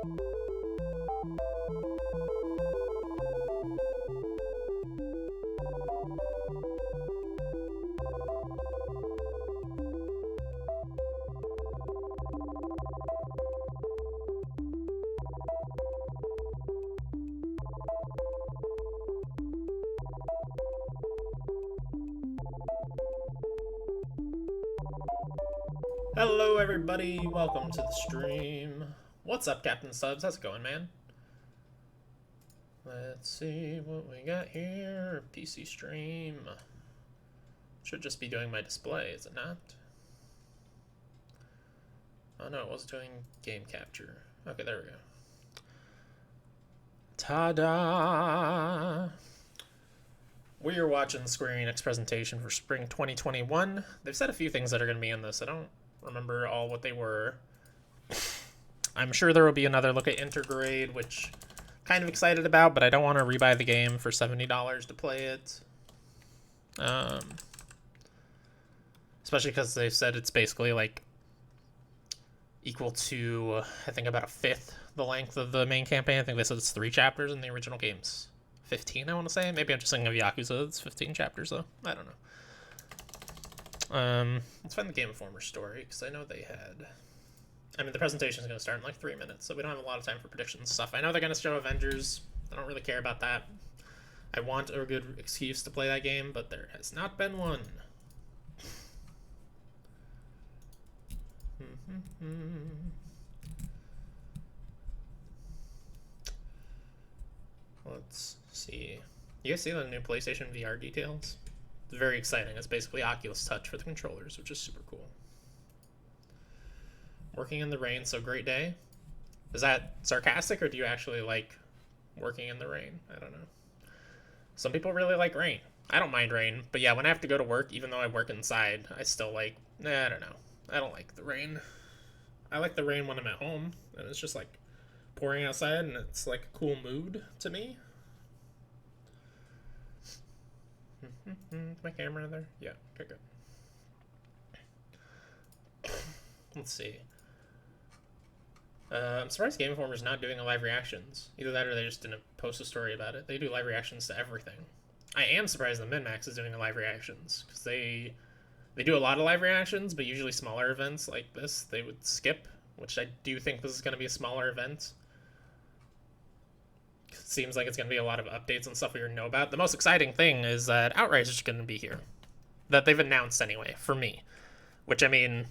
Hello everybody, welcome to the stream. What's up, Captain Subs? How's it going, man? Let's see what we got here. PC stream. Should just be doing my display, is it not? Oh no, it was doing game capture. Okay, there we go. Ta-da! We are watching the Square Enix presentation for Spring 2021. They've said a few things that are going to be in this. I don't remember all what they were. I'm sure there will be another look at Intergrade, which I'm kind of excited about, but I don't want to rebuy the game for $70 to play it. Especially because they've said it's basically like equal to, I think, about a fifth the length of the main campaign. I think they said it's 3 chapters in the original game's 15, I want to say. Maybe I'm just thinking of Yakuza. It's 15 chapters, though. I don't know. Let's find the Game Informer story, because I know they had... I mean, the presentation is going to start in like 3 minutes, so we don't have a lot of time for predictions and stuff. I know they're going to show Avengers. I don't really care about that. I want a good excuse to play that game, but there has not been one. Let's see. You guys see the new PlayStation VR details? It's very exciting. It's basically Oculus Touch for the controllers, which is super cool. Working in the rain, so great day. Is that sarcastic, or do you actually like working in the rain? I don't know. Some people really like rain. I don't mind rain, but yeah, when I have to go to work, even though I work inside, I still like, I don't know. I don't like the rain. I like the rain when I'm at home, and it's just like pouring outside, and it's like a cool mood to me. Is my camera there? Yeah, okay, good. Let's see. I'm surprised Game Informer's not doing a live reactions. Either that or they just didn't post a story about it. They do live reactions to everything. I am surprised that MinMax is doing a live reactions, because they do a lot of live reactions, but usually smaller events like this they would skip, which I do think this is going to be a smaller event. It seems like it's going to be a lot of updates and stuff we already know about. The most exciting thing is that Outriders is going to be here. That they've announced anyway, for me. Which, I mean,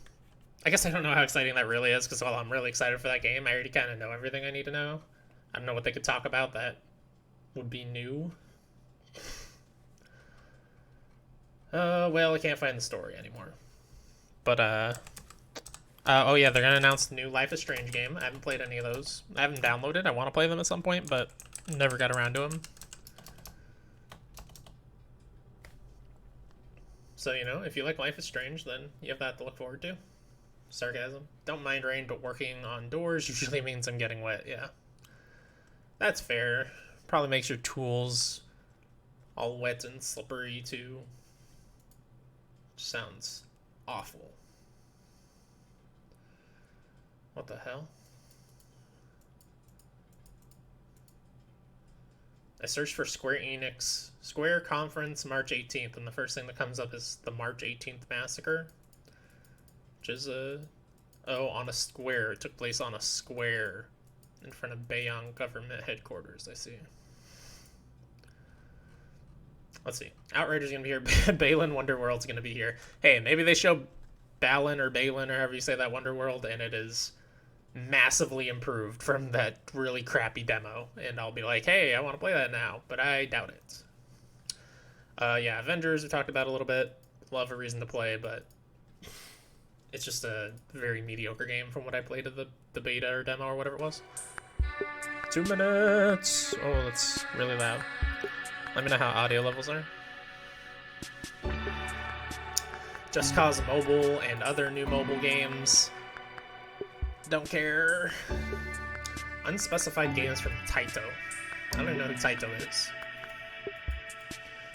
I guess I don't know how exciting that really is, because while I'm really excited for that game, I already kind of know everything I need to know. I don't know what they could talk about that would be new. Well, I can't find the story anymore. But, oh yeah, they're gonna announce the new Life is Strange game. I haven't played any of those. I haven't downloaded. I want to play them at some point, but never got around to them. So, you know, if you like Life is Strange, then you have that to look forward to. Sarcasm. Don't mind rain, but working on doors usually means I'm getting wet, yeah. That's fair. Probably makes your tools all wet and slippery, too. Sounds awful. What the hell? I searched for Square Enix Square Conference March 18th, and the first thing that comes up is the March 18th Massacre, which is on a square. It took place on a square in front of Bayonne government headquarters, I see. Let's see. Outrager's gonna be here. Balin Wonderworld's gonna be here. Hey, maybe they show Balin or Balin or however you say that Wonderworld, and it is massively improved from that really crappy demo, and I'll be like, hey, I want to play that now, but I doubt it. Yeah, Avengers we talked about a little bit. Love a reason to play, but it's just a very mediocre game from what I played of the beta or demo or whatever it was. 2 minutes! Oh, that's really loud. Let me know how audio levels are. Just Cause Mobile and other new mobile games. Don't care. Unspecified games from Taito. I don't even know who Taito is.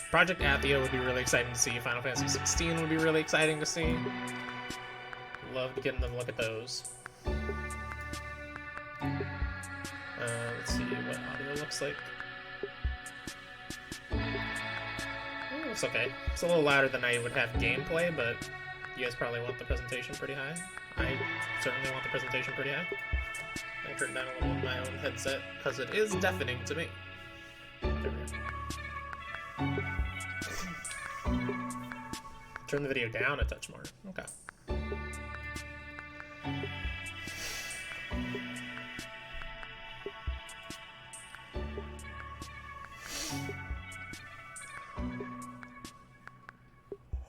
Project Athia would be really exciting to see. Final Fantasy 16 would be really exciting to see. Love getting to look at those. Let's see what audio looks like. Oh, it's okay. It's a little louder than I would have gameplay, but you guys probably want the presentation pretty high. I certainly want the presentation pretty high. I turned down a little with my own headset because it is deafening to me. There we go. Turn the video down a touch more. Okay.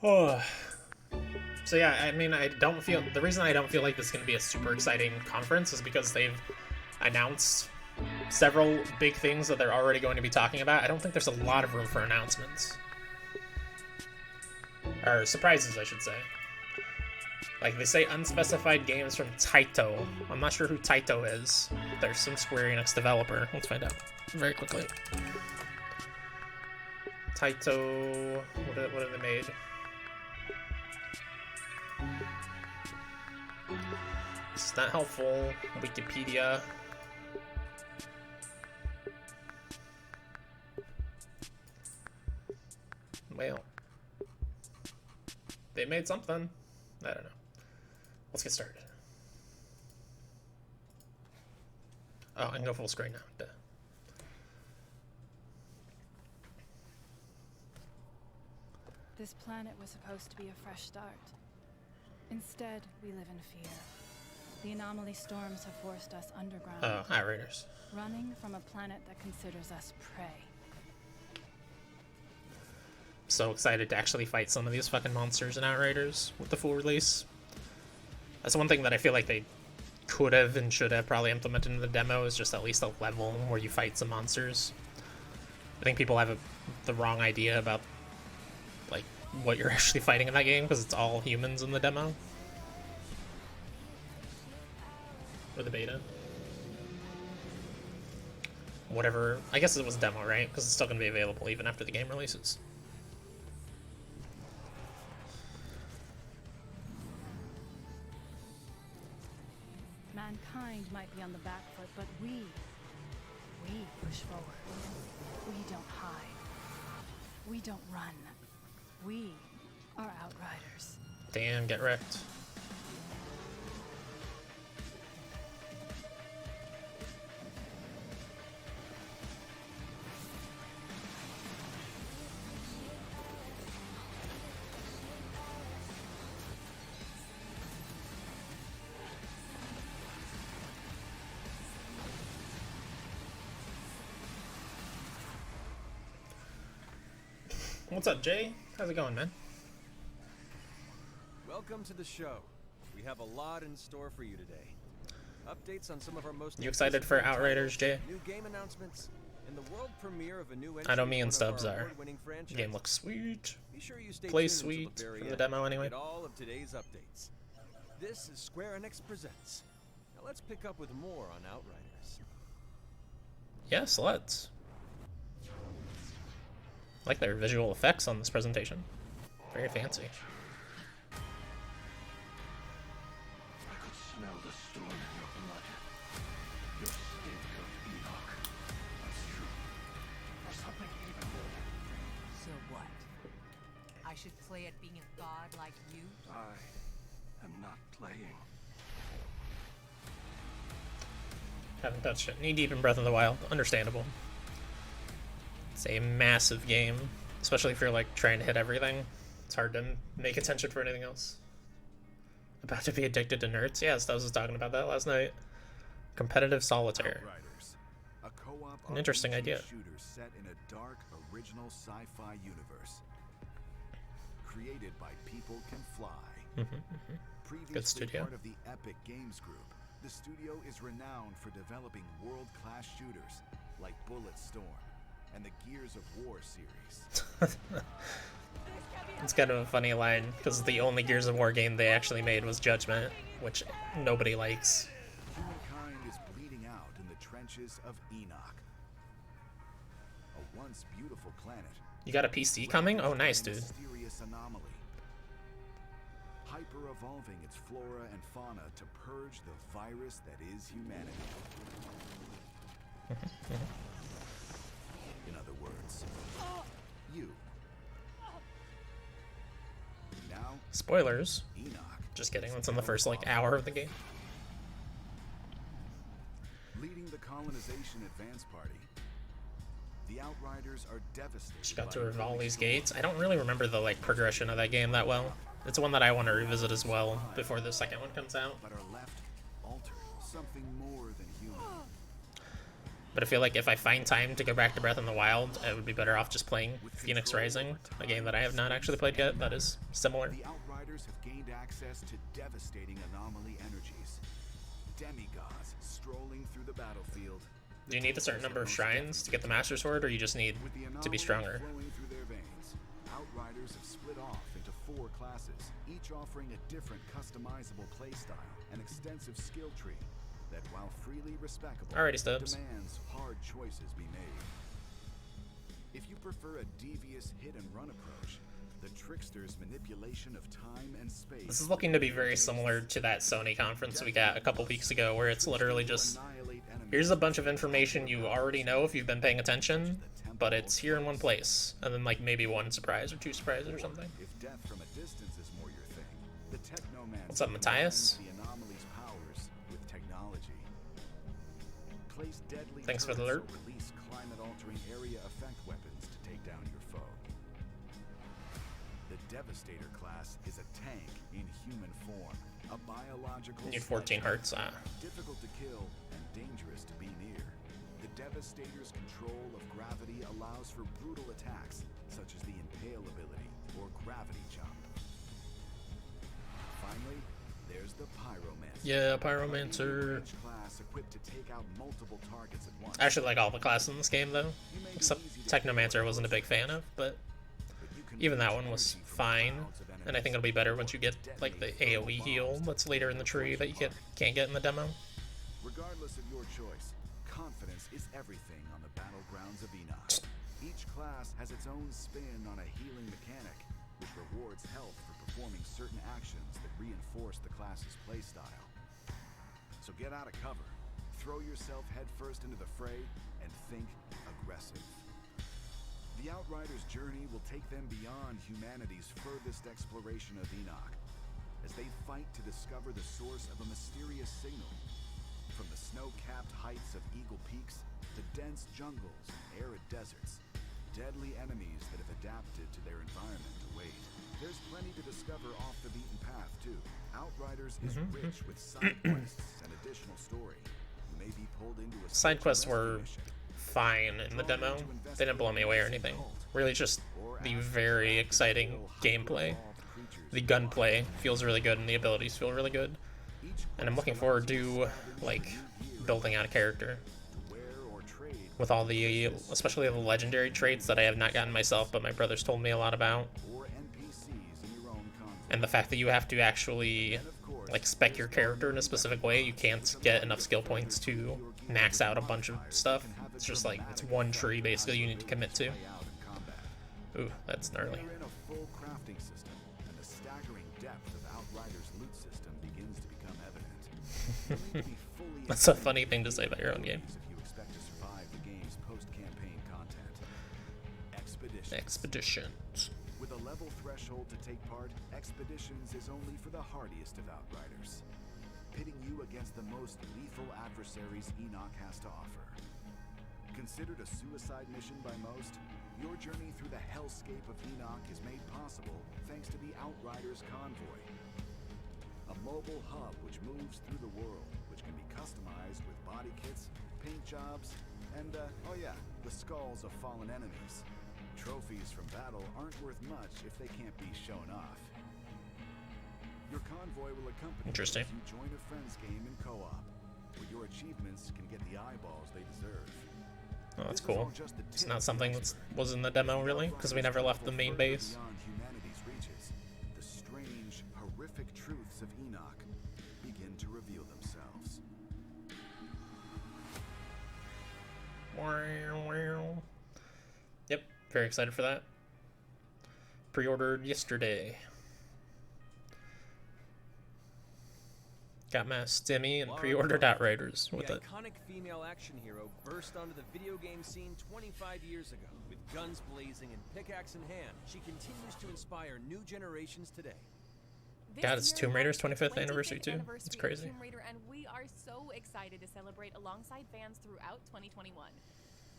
Oh. So yeah, I mean, the reason I don't feel like this is going to be a super exciting conference is because they've announced several big things that they're already going to be talking about. I don't think there's a lot of room for announcements. Or surprises, I should say. Like, they say unspecified games from Taito. I'm not sure who Taito is. There's some Square Enix developer. Let's find out very quickly. Taito... What have they made? It's not helpful. Wikipedia. Well, they made something. I don't know. Let's get started. Oh, I can go full screen now. Duh. This planet was supposed to be a fresh start. Instead, we live in fear. The anomaly storms have forced us underground. Oh, Outriders. Running from a planet that considers us prey. So excited to actually fight some of these fucking monsters in Outriders with the full release. That's one thing that I feel like they could have and should have probably implemented in the demo, is just at least a level where you fight some monsters. I think people have the wrong idea about like what you're actually fighting in that game, because it's all humans in the demo. Or the beta. Whatever. I guess it was demo, right? Because it's still going to be available even after the game releases. Mankind might be on the back foot, but we push forward. We don't hide. We don't run. We are Outriders. Damn, get wrecked. What's up, Jay? How's it going, man? Welcome to the show. We have a lot in store for you today. Updates on some of our most... You excited for Outriders, Jay? New game announcements and the world premiere of a new I know me and Stubbs are. The game looks sweet. Be sure you stay Plays tuned until sweet the very from the end demo to anyway. get all of today's updates. This is Square Enix Presents. Now let's pick up with more on Outriders. Yes, let's. I like their visual effects on this presentation. Very fancy. I could smell the storm in your blood. Your stink of Enoch. That's true. Or something even more. So what? I should play at being a god like you? I am not playing. Haven't touched it. Knee deep in Breath of the Wild. Understandable. It's a massive game, especially if you're like trying to hit everything. It's hard to make attention for anything else. About to be addicted to nerds? Yes, I was talking about that last night. Competitive solitaire. Outriders, a co-op An interesting RPG idea. shooter set in a dark, original sci-fi universe. Created by People Can Fly. Previously Good studio. part of the Epic Games Group, the studio is renowned for developing world-class shooters like Bulletstorm and the Gears of War series. It's kind of a funny line, because the only Gears of War game they actually made was Judgment, which nobody likes. Humankind is bleeding out in the trenches of Enoch. A once beautiful planet. You got a PC coming? Oh, nice, dude. Mysterious anomaly. Hyper-evolving its flora and fauna to purge the virus that is humanity. In other words, you. Now, Spoilers. Enoch. Just kidding. That's in the first like hour of the game. Leading the colonization advance party. The Outriders are devastated. Just got by to reveal all these information gates. I don't really remember the like progression of that game that well. It's one that I want to revisit as well before the second one comes out. but are left altered, something more than human. But I feel like if I find time to go back to Breath in the Wild, I would be better off just playing Phoenix Rising, a game that I have not actually played yet that is similar. The Outriders have gained access to devastating anomaly energies. Demigods strolling through the battlefield. Do you need a certain number of shrines to get the Master Sword, or you just need With the to be anomaly stronger? flowing through their veins, Outriders have split off into 4 classes, each offering a different customizable playstyle and extensive skill tree that, while freely respectable, Alrighty, Stubbs. demands hard choices be made. If you prefer a devious hit-and-run approach, the trickster's manipulation of time and space... This is looking to be very similar to that Sony conference we got a couple weeks ago, where it's literally just, here's a bunch of information you already know if you've been paying attention, but it's here in one place, and then like maybe 1 surprise or 2 surprises or something. If death from a distance is more your thing, the Technomancer What's up, Matthias? combines the anomaly's powers with technology. Place deadly Thanks for the turrets alert. or release climate-altering area effect weapons to take down your foe. The Devastator class is a tank in human form, a biological You need 14 hearts. difficult to kill and dangerous to be near. The Devastator's control of gravity allows for brutal attacks, such as the Impale ability or Gravity Jump. Finally, there's the Pyromancer. Yeah, Pyromancer. Range class equipped to take out multiple targets at once. I actually like all the classes in this game though, except Technomancer I wasn't a big fan of, but even that one was fine. And I think it'll be better once you get like the AoE heal that's later in the tree that you can't get in the demo. Regardless of your choice, confidence is everything on the battlegrounds of Enoch. Each class has its own spin on a healing mechanic, which rewards health for performing certain actions that reinforce the class's playstyle. So get out of cover, throw yourself headfirst into the fray, and think aggressive. The Outriders' journey will take them beyond humanity's furthest exploration of Enoch, as they fight to discover the source of a mysterious signal. From the snow-capped heights of Eagle Peaks to dense jungles and arid deserts, deadly enemies that have adapted to their environment await. There's plenty to discover off the beaten path, too. Outriders is rich with side quests and additional story. You may be pulled into a Side quests search and were rescue mission. fine in the demo. They didn't blow me away or anything. Really just the very exciting gameplay. The gunplay feels really good and the abilities feel really good. And I'm looking forward to like building out a character with all the, especially the legendary traits that I have not gotten myself, but my brothers told me a lot about. And the fact that you have to actually like spec your character in a specific way. You can't get enough skill points to max out a bunch of stuff. It's just like, it's one tree basically you need to commit to. Ooh, that's gnarly. We're in a full crafting system, and the staggering depth of Outriders' loot system begins to become evident. You'll need to be fully That's a funny thing to say about your own game. if you expect to survive the game's post-campaign content. Expeditions. Expeditions. With a level threshold to take part, Expeditions is only for the hardiest of Outriders, pitting you against the most lethal adversaries Enoch has to offer. Considered a suicide mission by most, your journey through the hellscape of Enoch is made possible thanks to the Outriders Convoy, a mobile hub which moves through the world, which can be customized with body kits, paint jobs, and, oh yeah, the skulls of fallen enemies. Trophies from battle aren't worth much if they can't be shown off. Your convoy will accompany Interesting. you as you join a friend's game in co-op, where your achievements can get the eyeballs they deserve. Oh, that's This is all cool. just the It's tip not of the something that iceberg. was in the demo really, because we never left the main base. Beyond humanity's reaches, the strange, horrific truths of Enoch begin to reveal themselves. Yep, very excited for that. Pre-ordered yesterday. Got my Stimmy and Lara pre-ordered Croft, Outriders with the it. iconic female action hero burst onto the video game scene 25 years ago. With guns blazing and pickaxe in hand, she continues to inspire new generations today. God, it's Tomb Raider's 25th anniversary too. It's crazy. Tomb Raider, and we are so excited to celebrate alongside fans throughout 2021.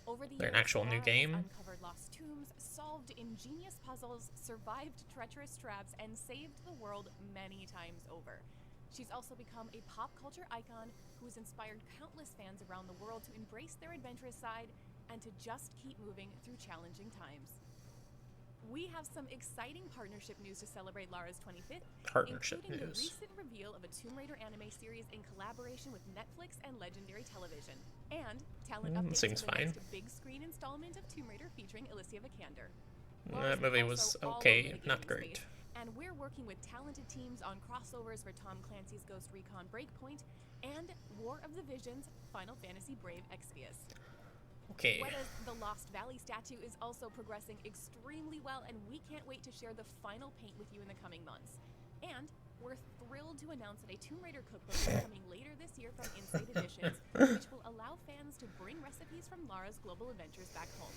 Over the They're an years, actual new Lara game? has uncovered lost tombs, solved ingenious puzzles, survived treacherous traps, and saved the world many times over. She's also become a pop culture icon who has inspired countless fans around the world to embrace their adventurous side and to just keep moving through challenging times. We have some exciting partnership news to celebrate Lara's 25th, Partnership including news. the recent reveal of a Tomb Raider anime series in collaboration with Netflix and Legendary Television, and talent updates seems for the fine. next big screen installment of Tomb Raider featuring Alicia Vikander. That movie was okay, not great. And we're working with talented teams on crossovers for Tom Clancy's Ghost Recon Breakpoint and War of the Visions Final Fantasy Brave Exvius. Okay. Whereas the Lost Valley statue is also progressing extremely well, and we can't wait to share the final paint with you in the coming months. And we're thrilled to announce that a Tomb Raider cookbook is coming later this year from Insight Editions, which will allow fans to bring recipes from Lara's global adventures back home.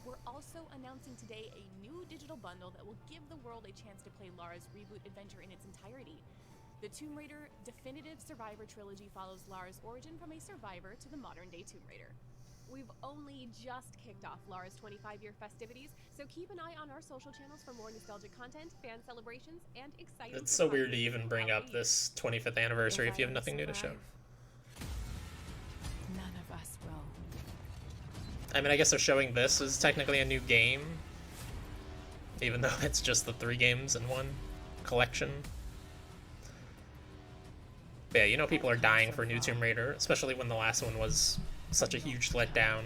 We're also announcing today a new digital bundle that will give the world a chance to play Lara's reboot adventure in its entirety. The Tomb Raider Definitive Survivor Trilogy follows Lara's origin from a survivor to the modern-day Tomb Raider. We've only just kicked off Lara's 25-year festivities, so keep an eye on our social channels for more nostalgic content, fan celebrations, and exciting It's so weird to surprises even bring throughout up the year. this 25th anniversary if you have nothing new to show. None of us will. I mean, I guess they're showing this as technically a new game, even though it's just the 3 games in one collection. But yeah, you know people are dying for new Tomb Raider, especially when the last one was such a huge letdown.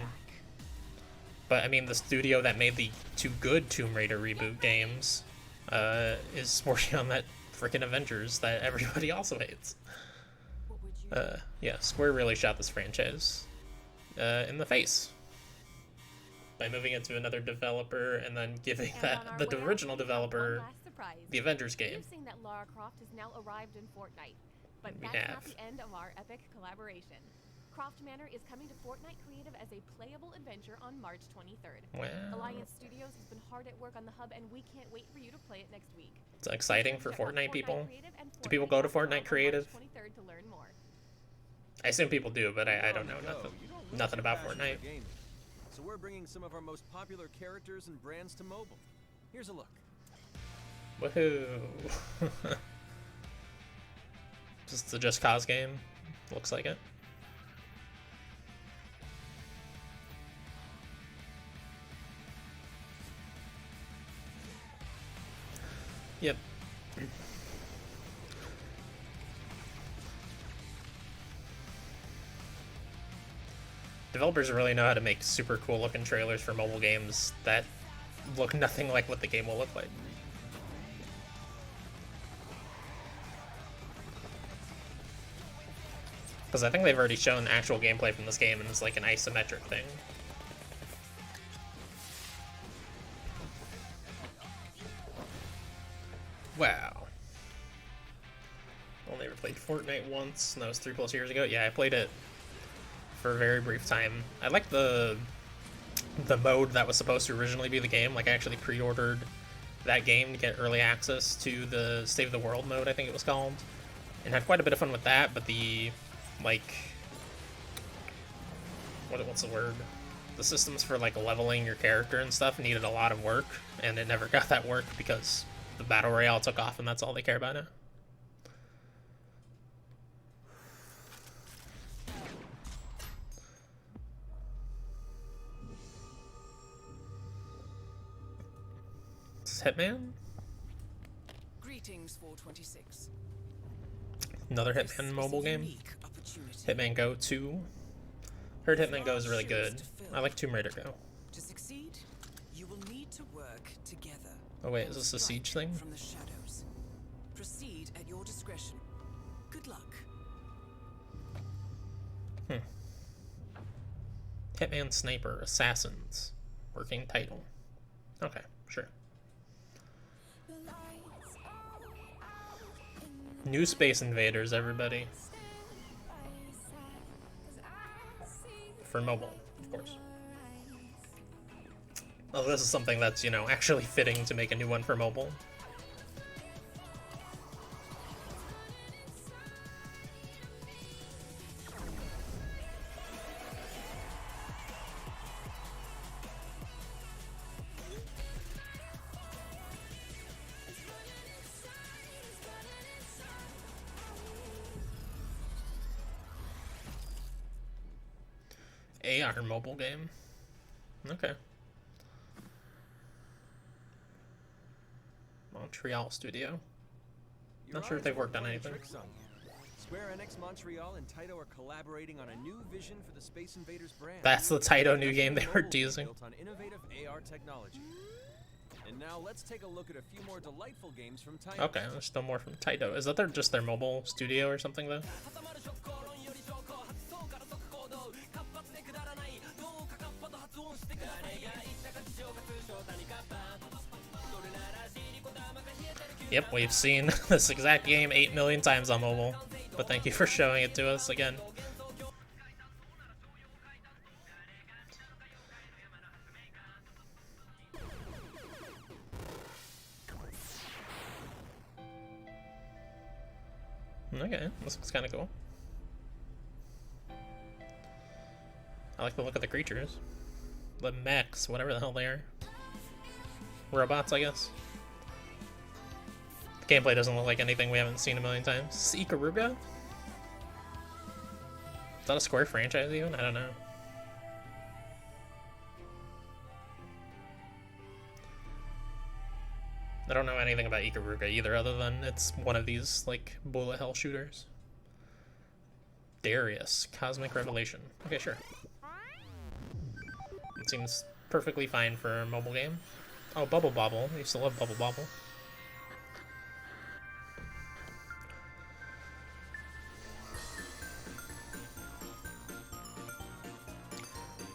But I mean, the studio that made the 2 good Tomb Raider reboot games is working on that freaking Avengers that everybody also hates. What would you Yeah, Square really shot this franchise in the face by moving it to another developer and then giving And that on our the way out, original we have developer one last surprise. the Avengers game. We've seen that Lara Croft has now arrived in Fortnite, but We that's have. not the end of our epic collaboration. Croft Manor is coming to Fortnite Creative as a playable adventure on March 23rd. Wow, Alliance Studios has been hard at work on the hub, and we can't wait for you to play it next week. it's exciting for Check out Fortnite people. Creative and Do people go to Fortnite.com Fortnite on Creative? March 23rd to learn more. I assume people do, but I don't know Before we go, nothing. you don't lose Nothing your about passion for Fortnite. gaming. So we're bringing some of our most popular characters and brands to mobile. Here's a look. Woohoo! Just the Just Cause game. Looks like it. Yep. Developers really know how to make super cool looking trailers for mobile games that look nothing like what the game will look like. Because I think they've already shown actual gameplay from this game and it's like an isometric thing. Wow. Only ever played Fortnite once, and that was 3+ years ago. Yeah, I played it for a very brief time. I liked the mode that was supposed to originally be the game. Like, I actually pre-ordered that game to get early access to the Save the World mode, I think it was called. And had quite a bit of fun with that, but the, like... what's the word? The systems for, like, leveling your character and stuff needed a lot of work, and it never got that work because the Battle Royale took off, and that's all they care about now. This is Hitman? Greetings, 426. Another This Hitman is mobile a game? unique opportunity. Hitman Go 2. Heard Hitman Go is really good. I like Tomb Raider Go. To succeed, you will need to work together. Oh wait, is this a Siege Strike thing? From the shadows. Proceed at your discretion. Good luck. Hitman Sniper Assassins. Working title. Okay, sure. The lights all out in the New Space Invaders, everybody. For mobile, of course. Well, this is something that's, you know, actually fitting to make a new one for mobile. AR mobile game. Okay. Montreal studio. Not sure if they've worked on anything. Square Enix Montreal and Taito are collaborating on a new vision for the Space Invaders brand. That's the Taito new game they were teasing. Built on innovative AR technology. And now let's take a look at a few more delightful games from Taito. Okay, there's still more from Taito. Is that just their mobile studio or something though? Yep, we've seen this exact game 8 million times on mobile, but thank you for showing it to us again. Okay, this looks kind of cool. I like the look of the creatures. The mechs, whatever the hell they are. Robots, I guess. The gameplay doesn't look like anything we haven't seen a million times. Is this Ikaruga? Is that a Square franchise even? I don't know. I don't know anything about Ikaruga either, other than it's one of these, like, bullet hell shooters. Darius, Cosmic Revelation. Okay, sure. It seems perfectly fine for a mobile game. Oh, Bubble Bobble. I used to love Bubble Bobble.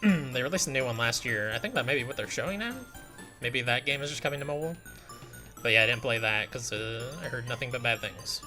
They released a new one last year. I think that may be what they're showing now. Maybe that game is just coming to mobile. But yeah, I didn't play that because I heard nothing but bad things.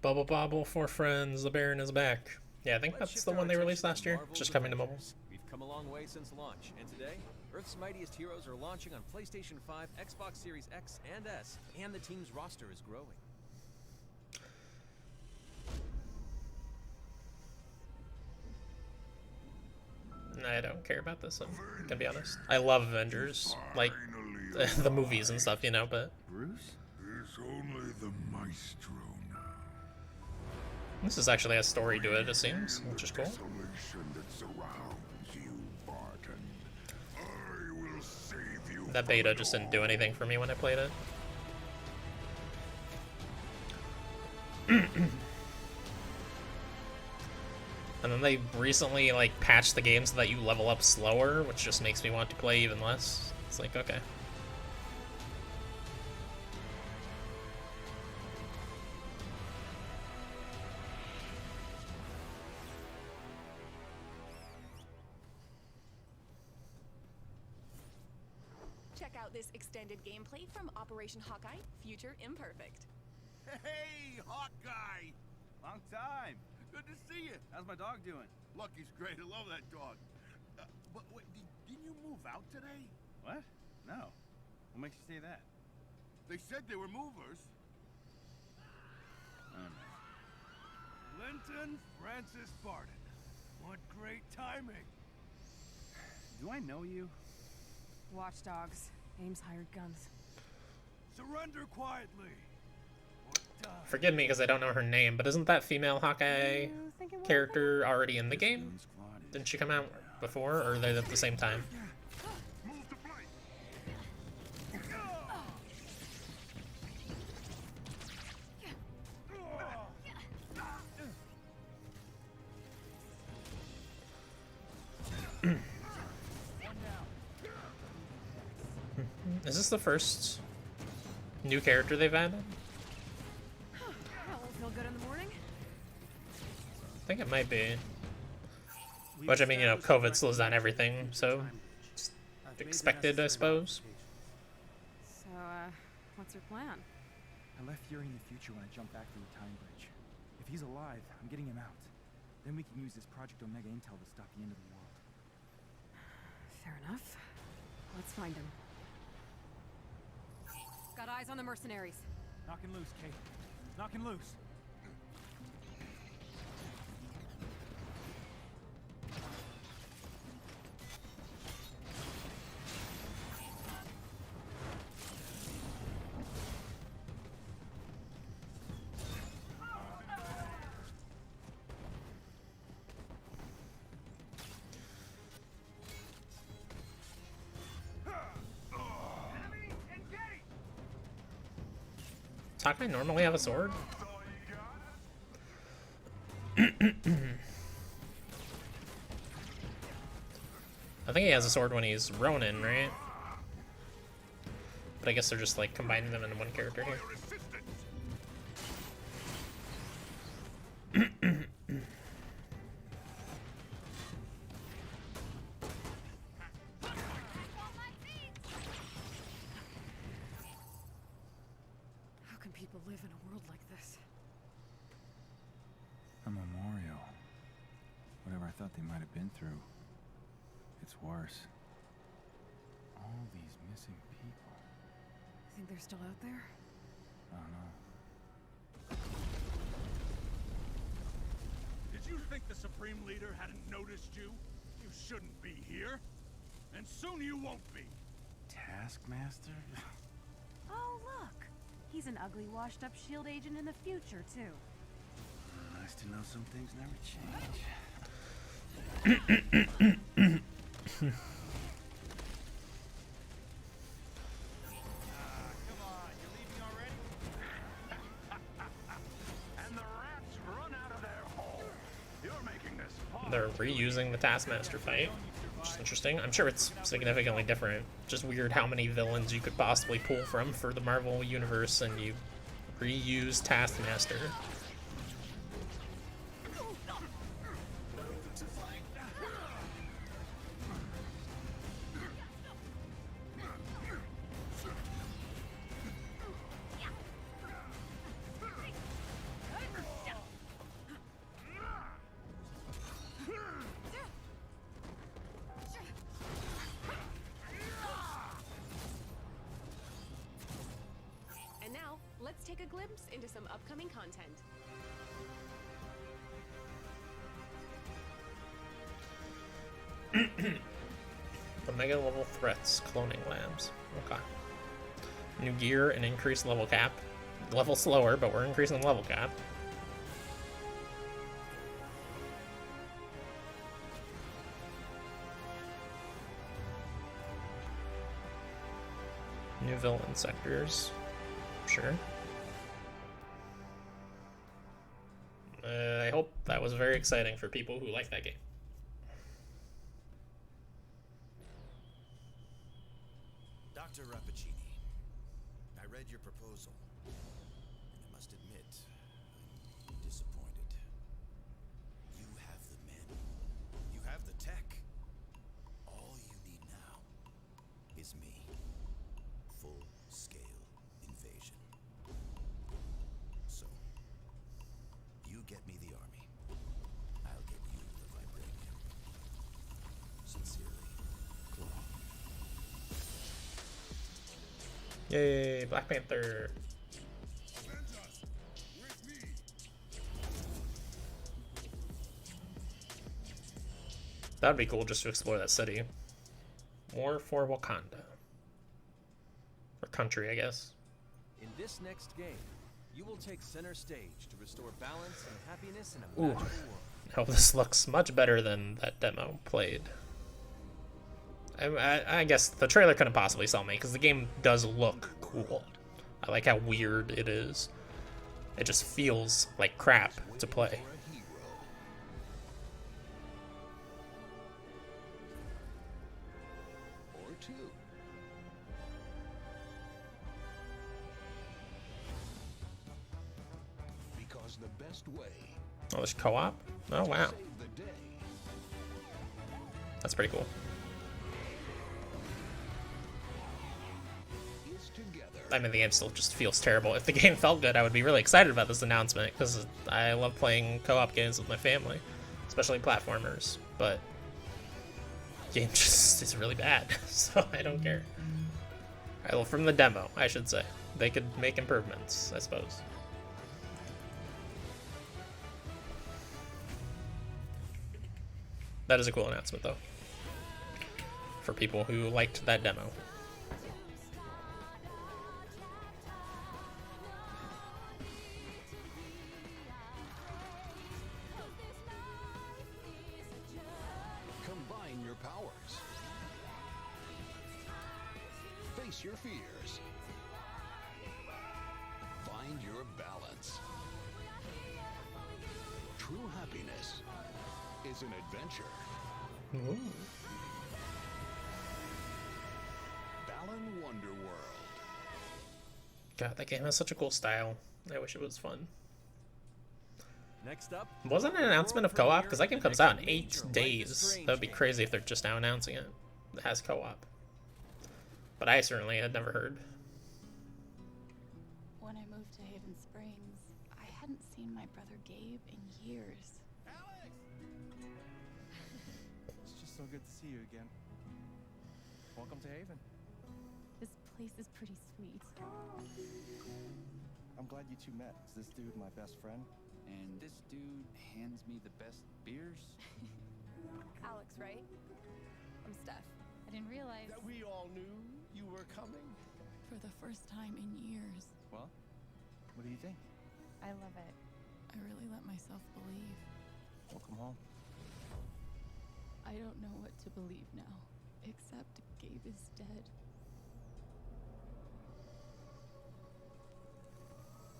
Bubble Bobble for friends, the Baron is back. Yeah, I think that's the one they released last year. It's just coming to mobile. We've come a long way since launch, and today, Earth's Mightiest Heroes are launching on PlayStation 5, Xbox Series X and S, and the team's roster is growing. I don't care about this, I'm gonna be honest. I love Avengers, like, the movies and stuff, you know, but... Bruce? There's only the Maestro now. This is actually a story to it, it seems, which is cool. Desolation that surrounds you, Barton. I will save you. That beta just didn't do anything for me when I played it. And then they recently, like, patched the game so that you level up slower, which just makes me want to play even less. It's like, okay. Check out this extended gameplay from Operation Hawkeye, Future Imperfect. Hey, Hawkeye! Long time. Good to see you. How's my dog doing? Lucky's great. I love that dog. But wait, didn't you move out today? What? No. What makes you say that? They said they were movers. Oh, no. Linton Francis Barton. What great timing. Do I know you? Watchdogs. Ames hired guns. Surrender quietly. Forgive me because I don't know her name, but isn't that female Hawkeye character already in the game? Didn't she come out before, or are they at the same time? Move to flank. Is this the first new character they've added? think it might be. Which, I mean, you know, COVID slows down everything, so it's expected, I suppose. So, what's your plan? I left Yuri in the future when I jumped back through the time bridge. If he's alive, I'm getting him out. Then we can use this Project Omega intel to stop the end of the world. Fair enough. Let's find him. Got eyes on the mercenaries. Knocking loose, Kate. Knocking loose. Does Hawkeye normally have a sword? I think he has a sword when he's Ronin, right? But I guess they're just like combining them into one character here. How can people live in a world like this? A memorial. Whatever I thought they might have been through. It's worse. All these missing people. Think they're still out there? I don't know. Did you think the Supreme Leader hadn't noticed you? You shouldn't be here. And soon you won't be. Taskmaster? Oh, look! He's an ugly, washed-up S.H.I.E.L.D. agent in the future, too. Nice to know some things never change. Come on, you leaving already? And the rats run out of their hole. You're making this fun. They're reusing the Taskmaster fight, which is interesting. I'm sure it's significantly different. Just weird how many villains you could possibly pull from for the Marvel Universe, and you reuse Taskmaster. And now, let's take a glimpse into some upcoming content. Omega level threats, cloning labs. Okay. New gear and increased level cap. Level slower, but we're increasing the level cap. New villain sectors. Sure. I hope that was very exciting for people who like that game. Dr. Rappaccini, I read your proposal, and I must admit, I'm disappointed. You have the men. You have the tech. All you need now is me. Full-scale invasion. So, you get me the army. I'll get you the vibranium. Sincerely, Claw. Yay, Black Panther. That'd be cool just to explore that city. War for Wakanda. Or country, I guess. In this next game, you will take center stage to restore balance and happiness in a Ooh. magical world. Oh, this looks much better than that demo played. I guess the trailer couldn't possibly sell me, because the game does look cool. I like how weird it is. It just feels like crap to play. Or two. Because the best way Oh, there's co-op? Oh, wow. That's pretty cool. I mean, the game still just feels terrible. If the game felt good, I would be really excited about this announcement, because I love playing co-op games with my family, especially platformers, but the game just is really bad, so I don't care. Well, from the demo, I should say. They could make improvements, I suppose. That is a cool announcement, though, for people who liked that demo. Combine your powers. Face your fears. Find your balance. True happiness is an adventure. Ooh. Balan Wonderworld. God, that game has such a cool style. I wish it was fun. Next up, Wasn't an announcement of co-op? Because that game comes out in 8 days. That would be crazy if they're just now announcing it. It has co-op. But I certainly had never heard. When I moved to Haven Springs, I hadn't seen my brother Gabe in years. It's just so good to see you again. Welcome to Haven. This place is pretty sweet. I'm glad you two met. Is this dude my best friend? And this dude hands me the best beers? Alex, right? I'm Steph. I didn't realize That we all knew you were coming. for the first time in years. Well, what do you think? I love it. I really let myself believe. Welcome home. I don't know what to believe now, except Gabe is dead.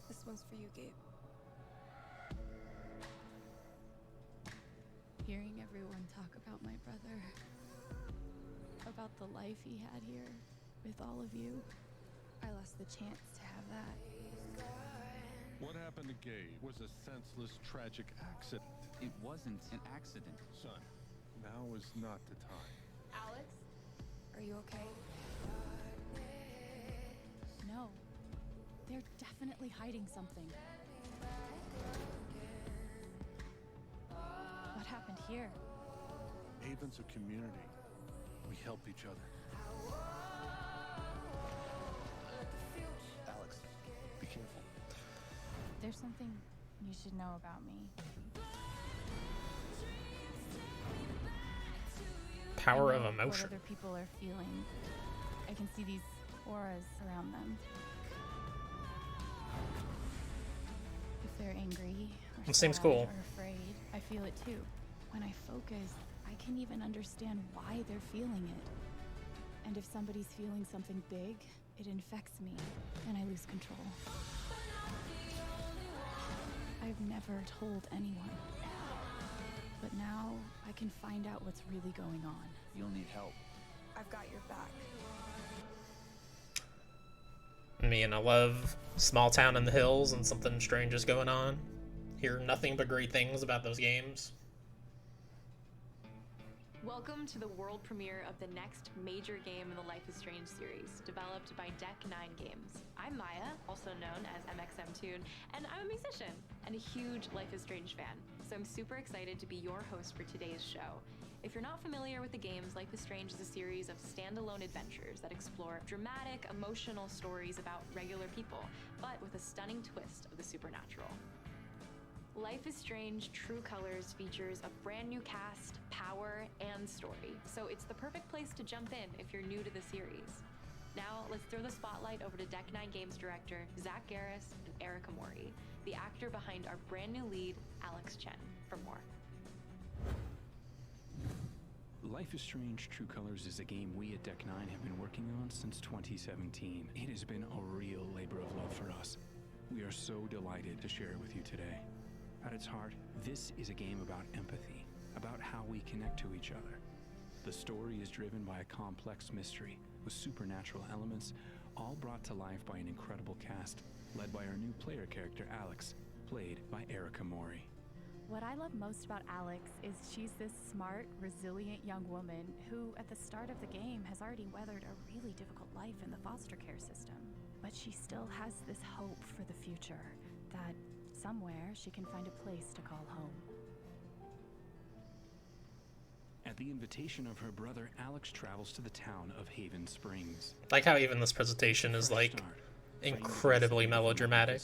This one's for you, Gabe. Hearing everyone talk about my brother, about the life he had here with all of you, I lost the chance to have that. What happened to Gabe was a senseless, tragic accident. It wasn't an accident. Son, now is not the time. Alex, are you okay? No, they're definitely hiding something. What happened here? Haven's a community. We help each other. Alex, be careful. There's something you should know about me. Power I of know emotion. What other people are feeling. I can see these auras around them. If they're angry or It seems sad cool. or afraid, I feel it too. When I focus, I can even understand why they're feeling it. And if somebody's feeling something big, it infects me, and I lose control. I've never told anyone. But now I can find out what's really going on. You'll need help. I've got your back. Me and I love small town in the hills and something strange is going on. Hear nothing but great things about those games. Welcome to the world premiere of the next major game in the Life is Strange series, developed by Deck 9 Games. I'm Maya, also known as MXM2, and I'm a musician and a huge Life is Strange fan, so I'm super excited to be your host for today's show. If you're not familiar with the games, Life is Strange is a series of standalone adventures that explore dramatic, emotional stories about regular people, but with a stunning twist of the supernatural. Life is Strange True Colors features a brand new cast, power, and story, so it's the perfect place to jump in if you're new to the series. Now, let's throw the spotlight over to Deck 9 Games director Zach Garris and Erica Mori, the actor behind our brand new lead, Alex Chen, for more. Life is Strange True Colors is a game we at Deck 9 have been working on since 2017. It has been a real labor of love for us. We are so delighted to share it with you today. At its heart, this is a game about empathy, about how we connect to each other. The story is driven by a complex mystery with supernatural elements, all brought to life by an incredible cast, led by our new player character Alex, played by Erica Mori. What I love most about Alex is she's this smart, resilient young woman who, at the start of the game, has already weathered a really difficult life in the foster care system. But she still has this hope for the future, that somewhere she can find a place to call home. At the invitation of her brother, Alex travels to the town of Haven Springs. Like how even this presentation is like incredibly melodramatic.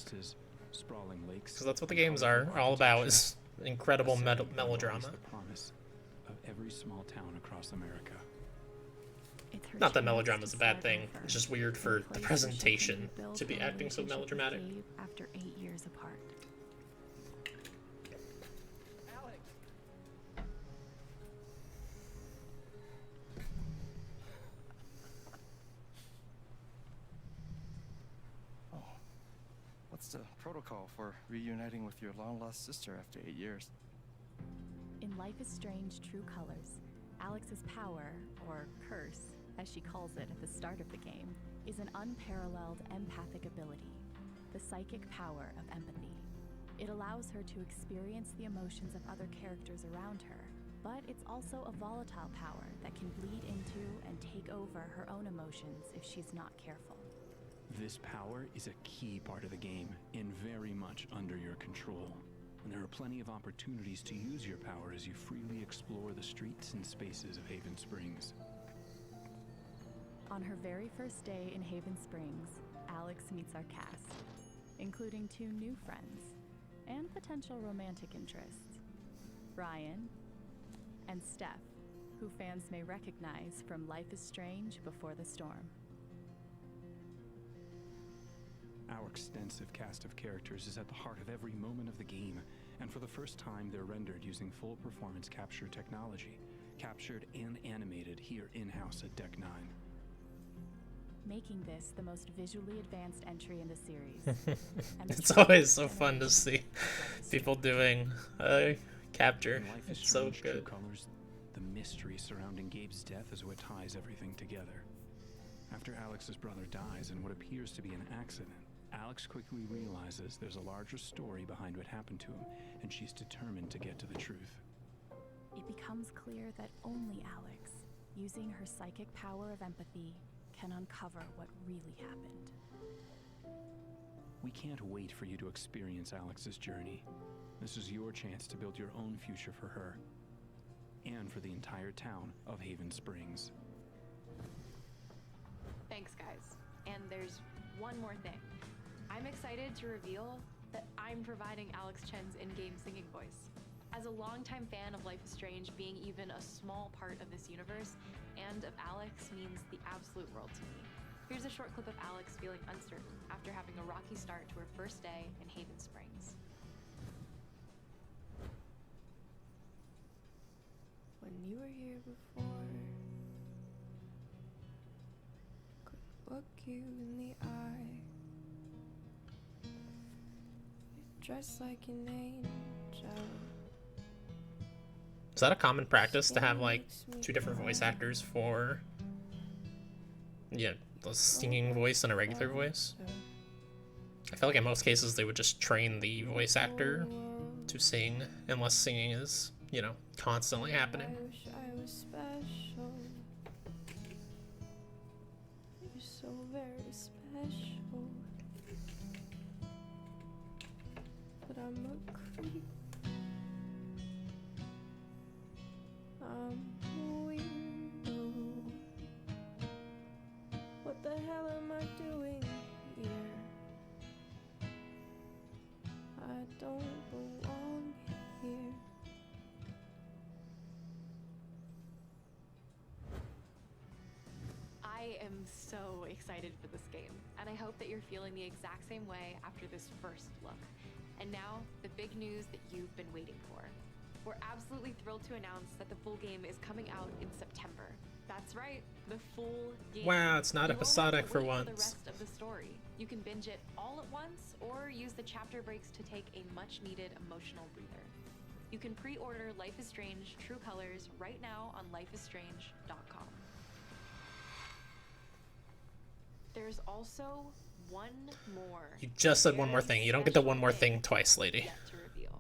Sprawling lakes. Because that's what the games are all about, is incredible melodrama. The promise of every small town across America. Not that melodrama is a bad thing. It's just weird for the presentation to be acting so melodramatic. After 8 years apart. What's the protocol for reuniting with your long-lost sister after 8 years? In Life is Strange True Colors, Alex's power, or curse, as she calls it at the start of the game, is an unparalleled empathic ability, the psychic power of empathy. It allows her to experience the emotions of other characters around her, but it's also a volatile power that can bleed into and take over her own emotions if she's not careful. This power is a key part of the game and very much under your control. And there are plenty of opportunities to use your power as you freely explore the streets and spaces of Haven Springs. On her very first day in Haven Springs, Alex meets our cast, including 2 new friends and potential romantic interests, Brian and Steph, who fans may recognize from Life is Strange Before the Storm. Our extensive cast of characters is at the heart of every moment of the game, and for the first time they're rendered using full performance capture technology, captured and animated here in-house at Deck 9. Making this the most visually advanced entry in the series. It's always so fun to see people doing capture. It's so good. Colors, the mystery surrounding Gabe's death is what ties everything together. After Alex's brother dies in what appears to be an accident, Alex quickly realizes there's a larger story behind what happened to him, and she's determined to get to the truth. It becomes clear that only Alex, using her psychic power of empathy, can uncover what really happened. We can't wait for you to experience Alex's journey. This is your chance to build your own future for her, and for the entire town of Haven Springs. Thanks, guys. And there's one more thing. I'm excited to reveal that I'm providing Alex Chen's in-game singing voice. As a longtime fan of Life is Strange, being even a small part of this universe and of Alex means the absolute world to me. Here's a short clip of Alex feeling uncertain after having a rocky start to her first day in Haven Springs. When you were here before, could look you in the eye. You're dressed like an angel. Is that a common practice to have like 2 different voice actors for, yeah, the singing voice and a regular voice? I feel like in most cases they would just train the voice actor to sing, unless singing is, you know, constantly happening. I wish I was special. You're so very special. But I'm a creep. I'm a weirdo. What the hell am I doing here? I don't belong here. I am so excited for this game, and I hope that you're feeling the exact same way after this first look. And now, the big news that you've been waiting for. We're absolutely thrilled to announce that the full game is coming out in September. That's right, the full game. Wow, it's not episodic for The once. rest of the story. You can binge it all at once, or use the chapter breaks to take a much-needed emotional breather. You can pre-order Life is Strange True Colors right now on lifeisstrange.com. There's also one more. You just said one more thing. You don't get the one more thing twice, lady. Yet to reveal.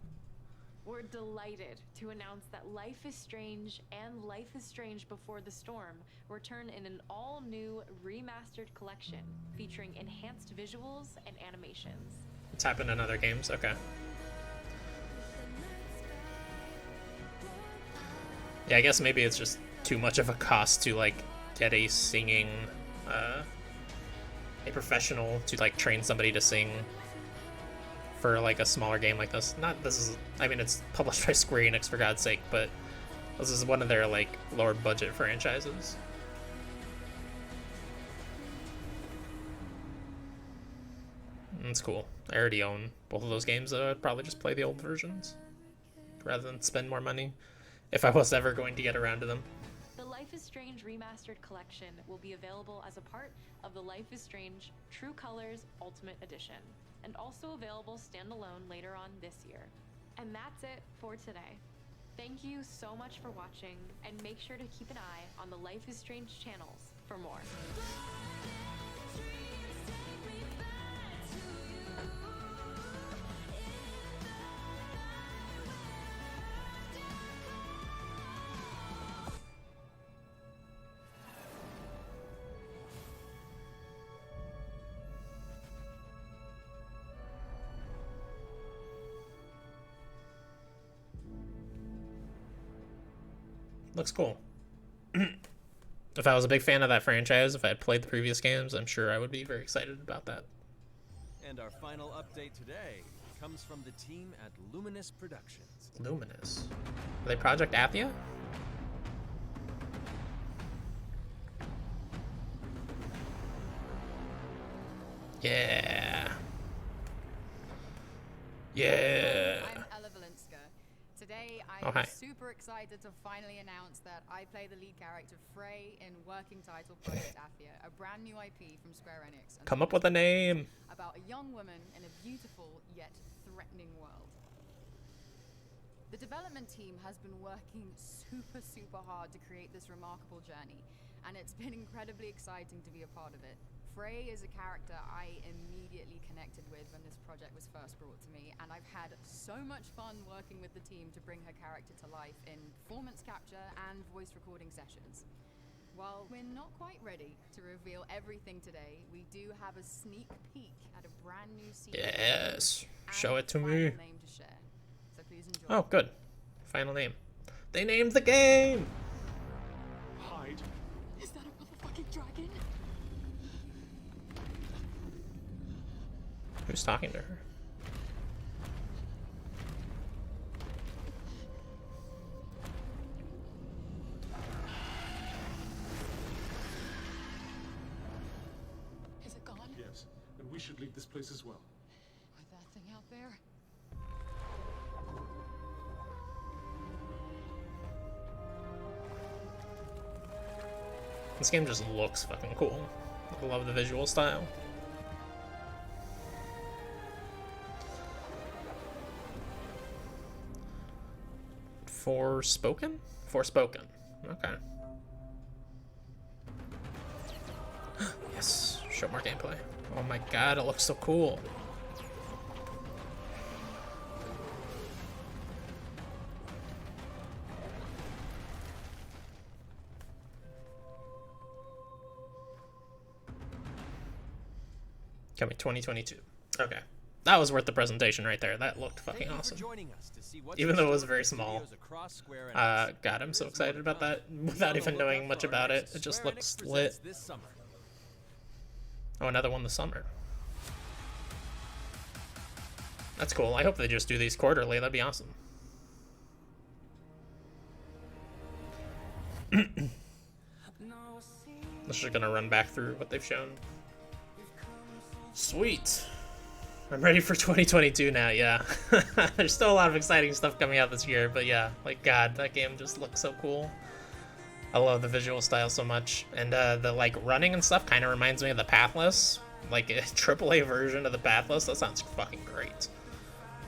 We're delighted to announce that Life is Strange and Life is Strange Before the Storm return in an all-new remastered collection featuring enhanced visuals and animations. It's happened in other games. Okay. Yeah, I guess maybe it's just too much of a cost to like get a singing, a professional to like train somebody to sing for like a smaller game like this. Not this is, I mean, it's published by Square Enix for God's sake, but this is one of their like lower budget franchises. It's cool. I already own both of those games, so I'd probably just play the old versions rather than spend more money if I was ever going to get around to them. The Life is Strange Remastered Collection will be available as a part of the Life is Strange True Colors Ultimate Edition, and also available standalone later on this year. And that's it for today. Thank you so much for watching, and make sure to keep an eye on the Life is Strange channels for more. Looks cool. If I was a big fan of that franchise, if I had played the previous games, I'm sure I would be very excited about that. And our final update today comes from the team at Luminous Productions. Luminous? Are they Project Athia? Yeah. Yeah. I'm Ella Valenska. Today, I'm Oh, hi. super excited to finally announce that I play the lead character Frey in working title Project Athia, a brand new IP from Square Enix. And Come up with a name. about a young woman in a beautiful yet threatening world. The development team has been working super hard to create this remarkable journey, and it's been incredibly exciting to be a part of it. Frey is a character I immediately connected with when this project was first brought to me, and I've had so much fun working with the team to bring her character to life in performance capture and voice recording sessions. While we're not quite ready to reveal everything today, we do have a sneak peek at a brand new sequel. Yes. Show it to and a me. final name to share. So please enjoy. Oh, good. Final name. They named the game! Hide. Is that a motherfucking dragon? Who's talking to her? Is it gone? Yes, and we should leave this place as well. With that thing out there? This game just looks fucking cool. I love the visual style. Forspoken? Forspoken. Okay. Yes. Show more gameplay. Oh my god, it looks so cool. Coming 2022. Okay. That was worth the presentation right there. That looked fucking awesome. Even though it was very small. God, I'm so excited about that without even knowing much about it. It just looks lit. Oh, another one this summer. That's cool. I hope they just do these quarterly. That'd be awesome. Let's just gonna run back through what they've shown. Sweet. I'm ready for 2022 now, yeah. There's still a lot of exciting stuff coming out this year, but yeah, like, God, that game just looks so cool. I love the visual style so much, and the, like, running and stuff kind of reminds me of the Pathless, like a AAA version of the Pathless. That sounds fucking great.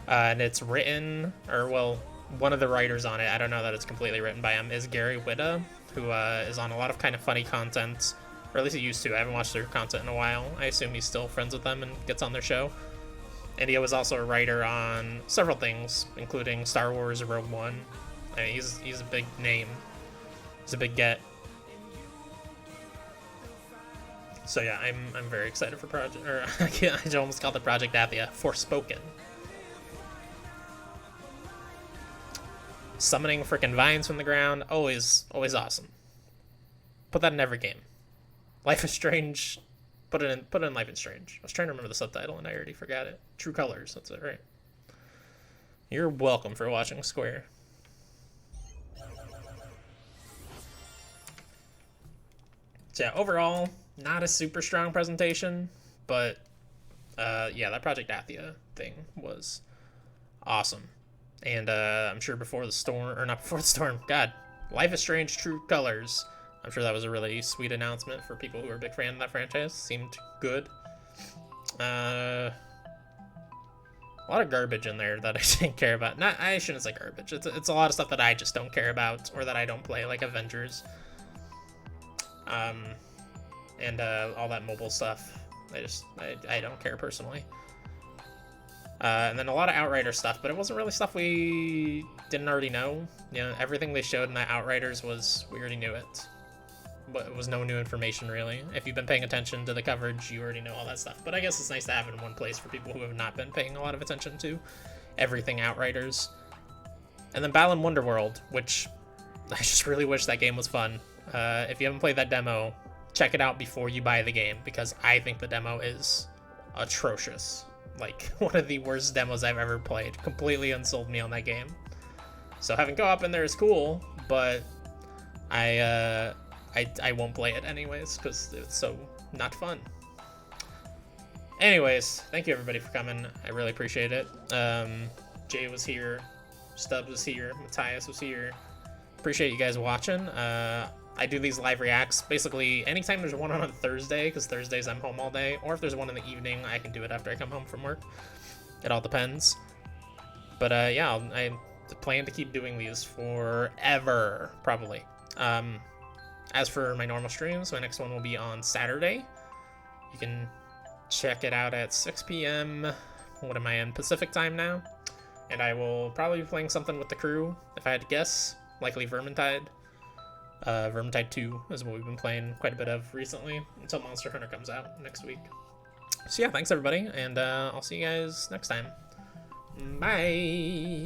And it's written, or, well, one of the writers on it, I don't know that it's completely written by him, is Gary Whitta, who is on a lot of kind of funny content, or at least he used to. I haven't watched their content in a while. I assume he's still friends with them and gets on their show. And he was also a writer on several things, including Star Wars Rogue One. I mean, he's a big name. He's a big get. So yeah, I'm very excited for Project, or I almost called it Project Athia, Forspoken. Summoning freaking vines from the ground, always awesome. Put that in every game. Life is Strange. Put it in Life is Strange. I was trying to remember the subtitle and I already forgot it. True Colors, that's it, right? You're welcome for watching Square. So yeah, overall, not a super strong presentation, but yeah, that Project Athia thing was awesome. And I'm sure before the storm, or not before the storm, God, Life is Strange True Colors. I'm sure that was a really sweet announcement for people who are a big fan of that franchise. Seemed good. A lot of garbage in there that I didn't care about. Not, I shouldn't say garbage. It's a lot of stuff that I just don't care about or that I don't play, like Avengers. And all that mobile stuff. I don't care personally. And then a lot of Outriders stuff, but it wasn't really stuff we didn't already know. You know, everything they showed in that Outriders was, we already knew it. But it was no new information, really. If you've been paying attention to the coverage, you already know all that stuff. But I guess it's nice to have it in one place for people who have not been paying a lot of attention to everything Outriders. And then Balan Wonderworld, which I just really wish that game was fun. If you haven't played that demo, check it out before you buy the game, because I think the demo is atrocious. Like, one of the worst demos I've ever played. Completely unsold me on that game. So having co-op in there is cool, but I won't play it anyways, because it's so not fun. Anyways, thank you everybody for coming. I really appreciate it. Jay was here. Stubbs was here. Matthias was here. Appreciate you guys watching. I do these live reacts basically anytime there's one on a Thursday, because Thursdays I'm home all day, or if there's one in the evening, I can do it after I come home from work. It all depends. But yeah, I plan to keep doing these forever, probably. As for my normal streams, my next one will be on Saturday. You can check it out at 6 p.m. What am I in? Pacific time now. And I will probably be playing something with the crew, if I had to guess. Likely Vermintide. Vermintide 2 is what we've been playing quite a bit of recently, until Monster Hunter comes out next week. So yeah, thanks everybody, and I'll see you guys next time. Bye!